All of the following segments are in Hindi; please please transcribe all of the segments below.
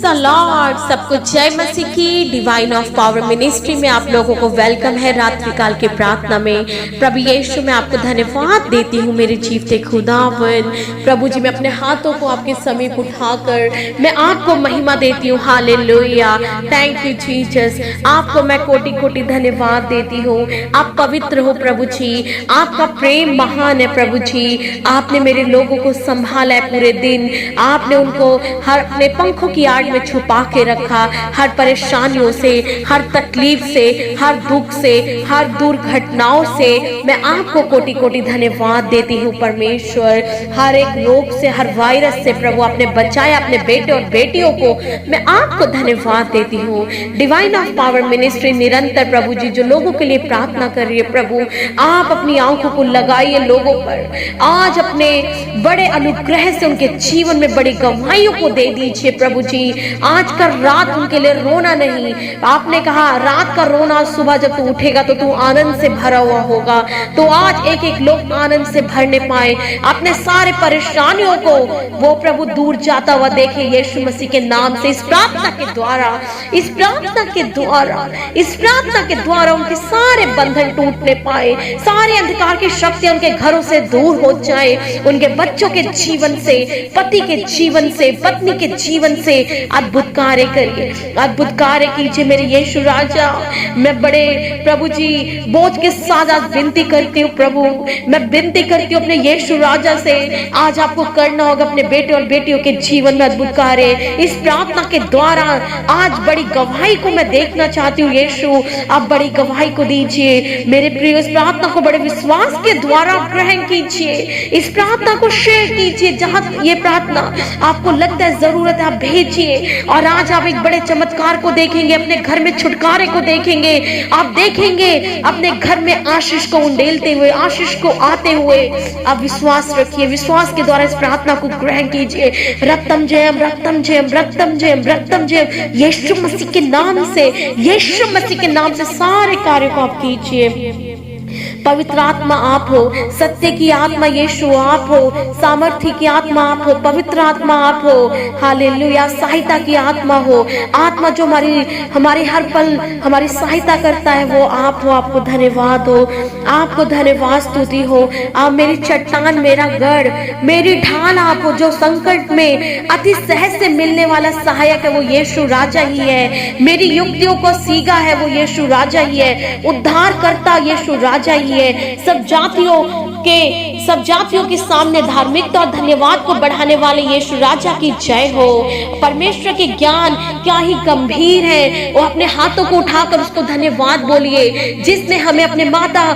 The Lord. सबको जय मसीह की। डिवाइन ऑफ पावर मिनिस्ट्री में आप लोगों को वेलकम है। रात्रिकाल की प्रार्थना में प्रभु यीशु मैं आपको धन्यवाद देती हूँ मेरे जीवते खुदावन। प्रभु जी मैं अपने हाथों को आपके समीप उठाकर मैं आपको महिमा देती हूँ। Hallelujah, thank you Jesus. आपको मैं कोटि कोटि धन्यवाद देती हूँ। आप पवित्र हो प्रभु जी, आपका प्रेम महान है प्रभु जी। आपने मेरे लोगों को संभाला है पूरे दिन, आपने उनको हर अपने पंखों की आड़ में छुपा के रखा। हर परेशानियों से, हर तकलीफ से, हर दुख से, हर दुर्घटनाओं से मैं आपको कोटि कोटि धन्यवाद देती हूँ परमेश्वर। हर एक रोग से, हर वायरस से प्रभु आपने बचाया अपने बेटे और बेटियों को, मैं आपको धन्यवाद देती हूँ। डिवाइन ऑफ पावर मिनिस्ट्री निरंतर प्रभु जी जो लोगों के लिए प्रार्थना कर रही है प्रभु, आप अपनी आंखों को लगाइए लोगों पर। आज अपने बड़े अनुग्रह से उनके जीवन में बड़ी गवाहियों को दे दीजिए प्रभु जी। आज का रात उनके लिए रोना नहीं, आपने कहा रात का रोना, सुबह जब तू उठेगा तो तू आनंद से भरा हुआ होगा। तो आज एक एक लोग आनंद से भरने पाए, अपने सारे परेशानियों को वो प्रभु दूर जाता हुआ देखे यीशु मसीह के नाम से। इस प्रार्थना के द्वारा, इस प्रार्थना के द्वारा, इस प्रार्थना के द्वारा उनके सारे बंधन टूटने पाए, सारे अंधकार की शक्तियां उनके घरों से दूर हो जाए, उनके बच्चों के जीवन से, पति के जीवन से, पत्नी के जीवन से अद्भुत कार्य करिए, अद्भुत कार्य कीजिए मेरे यीशु राजा। मैं बड़े प्रभु जी बोझ के साथ आज विनती करती हूँ प्रभु, मैं विनती करती हूँ अपने यीशु राजा से, आज आपको करना होगा अपने बेटे और बेटियों के जीवन में अद्भुत कार्य। इस प्रार्थना के द्वारा आज बड़ी गवाही को मैं देखना चाहती हूँ यीशु, आप बड़ी गवाही को दीजिए मेरे प्रिय। इस प्रार्थना को बड़े विश्वास के द्वारा ग्रहण कीजिए, इस प्रार्थना को शेयर कीजिए। जहां ये प्रार्थना आपको लगता है जरूरत है, आप भेजिए और आज आप एक बड़े चमत्कार को देखेंगे, अपने घर में छुटकारे को देखेंगे। आप देखेंगे अपने घर में आशीष को उंडेलते हुए, आशीष को आते हुए। आप विश्वास रखिए, विश्वास के द्वारा इस प्रार्थना को ग्रहण कीजिए। रक्तम जयम, रक्तम जयम, रक्तम जयम, रक्तम जयम। यीशु मसीह के नाम से, यीशु मसीह के नाम से सारे कार्यों को आप कीजिए। पवित्र आत्मा आप हो, सत्य की आत्मा यीशु आप हो, सामर्थ्य की आत्मा आप हो, पवित्र आत्मा आप हो। हालेलुया, सहायता की आत्मा हो, आत्मा जो हमारी हर पल हमारी सहायता करता है वो आप हो। आपको धन्यवाद हो, आपको धन्यवाद स्तुति हो। आप मेरी चट्टान, मेरा गढ़, मेरी ढाल आप हो, जो संकट में अति सहज से मिलने वाला सहायक है वो यीशु राजा ही है। मेरी युक्तियों को सीगा है वो यीशु राजा ही है, उद्धार करता यीशु राजा ही है। सब जातियों के सामने धार्मिकता और धन्यवाद को बढ़ाने वाले यीशु राजा की जय हो। परमेश्वर के ज्ञान क्या ही गंभीर है, वो अपने हाथों को उठाकर उसको धन्यवाद बोलिए, जिसने हमें अपने माता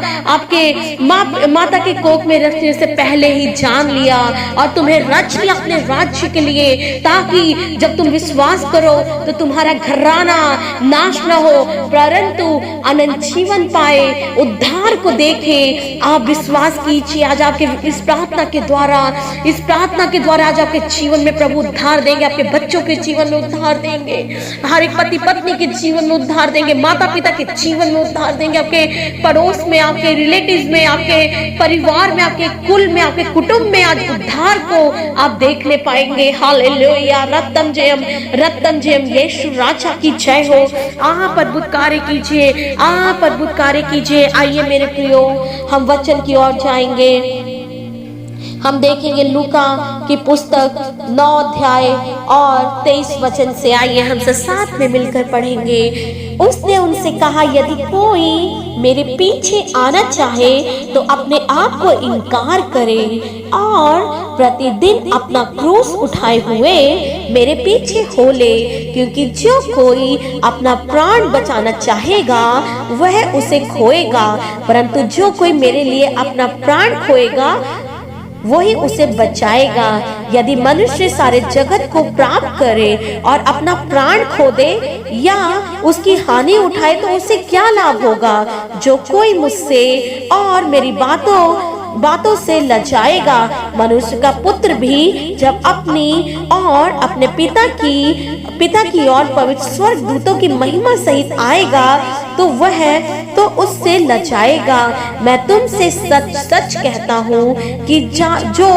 के कोख में रखने से पहले ही जान लिया और तुम्हें रच लिया अपने राज्य के लिए, ताकि जब तुम विश्वास करो तो तुम्हारा घराना नाश न हो परंतु अनंत जीवन पाए, उद्धार को देखे। आप विश्वास कीजिए, आज आपके इस प्रार्थना के द्वारा, इस प्रार्थना के द्वारा आज आपके जीवन में प्रभु उद्धार देंगे, आपके बच्चों के जीवन में उद्धार देंगे, हर एक पति पत्नी के जीवन में उद्धार देंगे, माता पिता के जीवन में उद्धार देंगे, आपके पड़ोस में, आपके रिलेटिव्स में, आपके परिवार में, आपके कुल में, आपके कुटुंब में आज उद्धार को आप देखने पाएंगे। हालेलुया, रत्तम जयम, रत्तम जयम, यीशु राजा की जय हो। आप अद्भुत कार्य कीजिए, आप अद्भुत कार्य कीजिए। आइए मेरे प्रियो, हम वचन की ओर जाएंगे। हम देखेंगे लूका की पुस्तक 9 अध्याय और 23 वचन से। आइए हम सब साथ में मिलकर पढ़ेंगे। उसने उनसे कहा, यदि कोई मेरे पीछे आना चाहे तो अपने आप को इनकार करे और प्रतिदिन अपना क्रूस उठाए हुए मेरे पीछे हो ले। क्योंकि जो कोई अपना प्राण बचाना चाहेगा वह उसे खोएगा, परंतु जो कोई मेरे लिए अपना प्राण खोएगा वही उसे बचाएगा। यदि मनुष्य सारे जगत को प्राप्त करे और अपना प्राण खो दे या उसकी हानि उठाए तो उसे क्या लाभ होगा। जो कोई मुझसे और मेरी बातों से लजाएगा, मनुष्य का पुत्र भी जब अपनी और अपने पिता की और पवित्र स्वर्ग दूतों की महिमा सहित आएगा तो वह तो उससे लजाएगा। मैं तुमसे सच सच कहता हूँ कि जो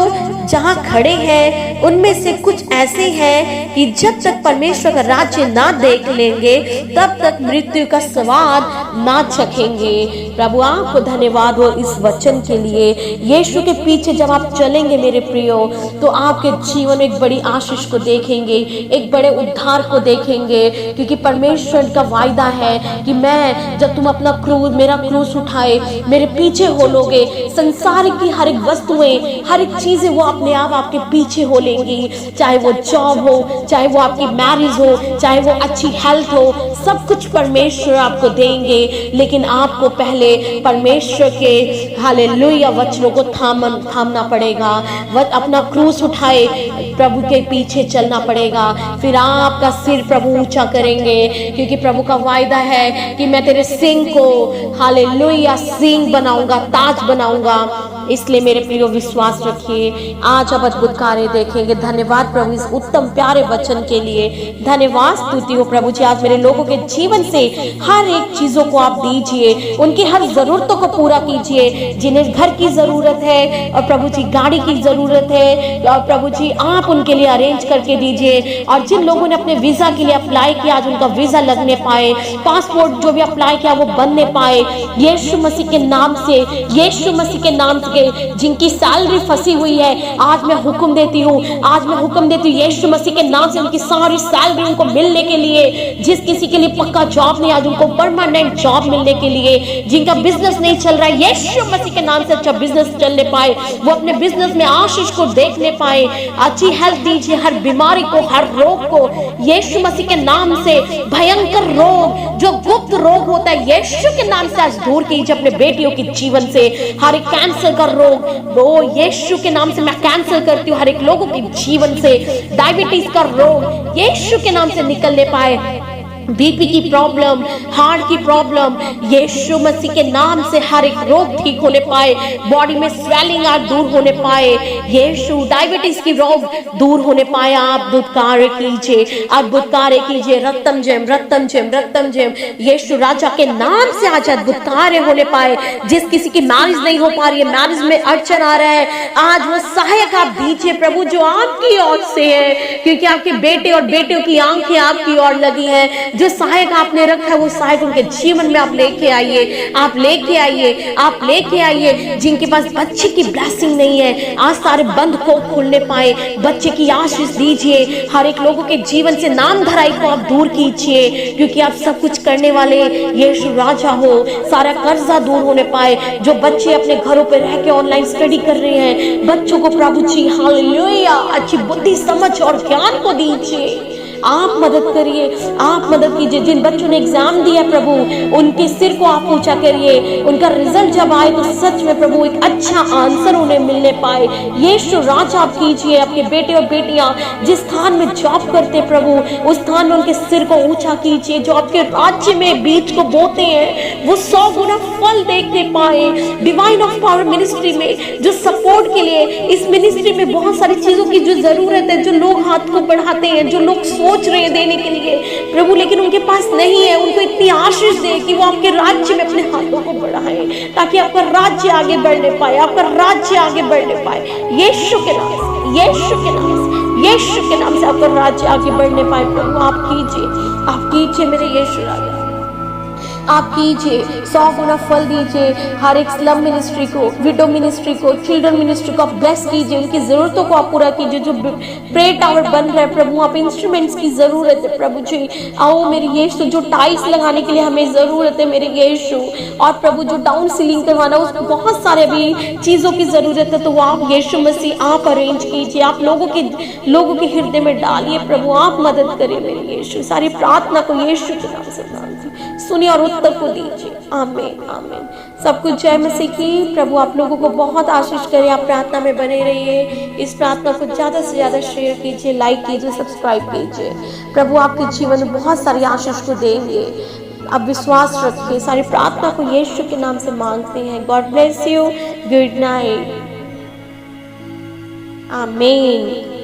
जहाँ खड़े हैं उनमें से कुछ ऐसे हैं कि जब तक परमेश्वर का राज्य ना देख लेंगे तब तक मृत्यु का स्वाद ना चखेंगे। प्रभु आपको धन्यवाद हो इस वचन के लिए। यीशु के पीछे जब आप चलेंगे मेरे प्रियो, तो आपके जीवन में एक बड़ी आशीष को देखेंगे, एक बड़े उद्धार को देखेंगे, क्योंकि परमेश्वर का वायदा है कि मैं जब तुम अपना क्रूस, मेरा क्रूस उठाए, मेरे पीछे हो लोगे, संसार की हर एक वस्तुएं, हर एक चीजें वो अपने आप आपके पीछे हो लेंगी। चाहे वो जॉब हो, चाहे वो आपकी मैरिज हो, चाहे वो अच्छी हेल्थ हो, सब कुछ परमेश्वर आपको देंगे। लेकिन आपको पहले परमेश्वर के हालेलुया वचनों को थामना पड़ेगा। अपना क्रूस उठाए प्रभु के पीछे चलना पड़ेगा, फिर आपका सिर प्रभु ऊंचा करेंगे, क्योंकि प्रभु का वायदा है कि मैं तेरे सिंह को हालेलुया सिंह बनाऊंगा, ताज बनाऊंगा। इसलिए मेरे प्रियो विश्वास रखिए, आज आप अद्भुत कार्य देखेंगे। धन्यवाद प्रभु इस उत्तम प्यारे वचन के लिए। धन्यवाद स्तुति हो प्रभु जी, आज मेरे लोगों के जीवन से हर एक चीजों को आप दीजिए, उनकी हर जरूरतों को पूरा कीजिए। जिन्हें घर की जरूरत है और प्रभु जी गाड़ी की जरूरत है, और प्रभु जी आप उनके लिए अरेंज करके दीजिए। और जिन लोगों ने अपने वीजा के लिए अप्लाई किया, आज उनका वीजा लगने पाए, पासपोर्ट जो भी अप्लाई किया वो बनने पाए, यीशु मसीह के नाम से, यीशु मसीह के नाम से। जिनकी सैलरी फंसी हुई है, आज मैं हुक्म देती हूँ, आज मैं हुक्म देती हूँ यीशु मसीह के नाम से उनकी सारी सैलरी उनको मिलने के लिए। जिस किसी के लिए पक्का जॉब नहीं, आज उनको परमानेंट जॉब मिलने के लिए। जिनका बिजनेस नहीं चल रहा है, यीशु मसीह के नाम से अच्छा बिजनेस चलने पाए, वो अपने बिजनेस में आशीष को देखने पाए। अच्छी हेल्थ दीजिए, हर बीमारी को, हर रोग को यीशु मसीह के नाम से, भयंकर रोग जो गुप्त रोग होता है, यीशु के नाम से आज दूर कीजिए अपने बेटियों के जीवन से। हर एक कैंसर का रोग वो यीशु के नाम से मैं कैंसिल करती हूँ, हर एक लोगों के जीवन से। डायबिटीज का रोग यीशु के नाम से निकलने पाए। बीपी की प्रॉब्लम, हार्ट की प्रॉब्लम, यीशु मसीह के नाम से हर एक रोग ठीक होने पाए। बॉडी में स्वेलिंग आज दूर होने पाए, यीशु डायबिटीज की रोग दूर होने पाए। आप अद्भुत कार्य कीजिए, अद्भुत कार्य कीजिए। रत्तम जयम, रत्तम जयम, रत्तम जयम, यीशु राजा के नाम से आज अद्भुत कार्य होने पाए। जिस किसी की मैरिज नहीं हो पा रही है, मैरिज में अड़चन आ रहा है, आज वो सहायक आप दीजिए प्रभु जो आपकी ओर से है, क्योंकि आपके बेटे और बेटियों की आंखें आपकी ओर लगी है। जो सहायक आपने रखा है वो सहायक उनके जीवन में आप लेके आइए, आप लेके आइए, आप लेके आइए। जिनके पास बच्चे की ब्लेसिंग नहीं है, आज सारे बंद को खोलने पाए, बच्चे की आशीष दीजिए। हर एक लोगों के जीवन से नाम धराई को आप दूर कीजिए, क्योंकि आप सब कुछ करने वाले यीशु राजा हो। सारा कर्जा दूर होने पाए। जो बच्चे अपने घरों पर रह के ऑनलाइन स्टडी कर रहे हैं, बच्चों को प्रभु जी हालेलुया अच्छी बुद्धि, समझ और ज्ञान को दीजिए। आप मदद करिए, आप मदद कीजिए। जिन बच्चों ने एग्जाम दिया प्रभु, उनके सिर को आप ऊंचा करिए। उनका रिजल्ट जब आए तो सच में प्रभु एक अच्छा आंसर उन्हें मिलने पाए। यीशु राजा आप कीजिए। आपके बेटे और बेटियां जिस स्थान में जॉब करते प्रभु, उस स्थान में उनके सिर को ऊंचा कीजिए। जो आपके राज्य में बीज को बोते हैं वो 100 गुना फल देखते पाए। डिवाइन ऑफ पावर मिनिस्ट्री में जो सपोर्ट के लिए, इस मिनिस्ट्री में बहुत सारी चीजों की जो जरूरत है, जो लोग हाथ को बढ़ाते हैं, जो लोग सोच रहे हैं देने के लिए प्रभु, लेकिन उनके पास नहीं है, उनको इतनी आशीष दे कि वो आपके राज्य में अपने हाथों को बढ़ाएं, ताकि आपका राज्य आगे बढ़ने पाए, आपका राज्य आगे बढ़ने पाए। यीशु के नाम से, यीशु के नाम से, यीशु के नाम से आपका राज्य आगे बढ़ने पाए। प्रभु आप कीजिए, आप कीजिए मेरे यीशु राजा, आप कीजिए। 100 गुना फल दीजिए। हर एक स्लम मिनिस्ट्री को, विडो मिनिस्ट्री को, चिल्ड्रन मिनिस्ट्री को आप ब्लेस कीजिए। उनकी जरूरतों को आप पूरा कीजिए। जो प्रे टावर बन रहा है प्रभु, आप इंस्ट्रूमेंट्स की जरूरत है प्रभु जी। आओ मेरे यीशु, जो टाइल्स लगाने के लिए हमें जरूरत है मेरे यीशु, और प्रभु जो डाउन सीलिंग करवाना, उसको बहुत सारे अभी चीजों की जरूरत है, तो वो आप यीशु मसीह आप अरेंज कीजिए। आप लोगों के हृदय में डालिए प्रभु, आप मदद करिए मेरे यीशु। सारी प्रार्थना को यीशु के नाम से सुनिए और उत्तर को दीजिए। आमीन, आमीन। सब कुछ जय मसीह की। प्रभु आप लोगों को बहुत आशीष करे। आप प्रार्थना में बने रहिए। इस प्रार्थना को ज़्यादा से ज़्यादा शेयर कीजिए, लाइक कीजिए, सब्सक्राइब कीजिए। प्रभु आपके जीवन में बहुत सारी आशीष को देंगे। अब विश्वास रखिए। सारी प्रार्थना को यीशु के नाम से मांगते हैं। God bless you. Good night. आमीन।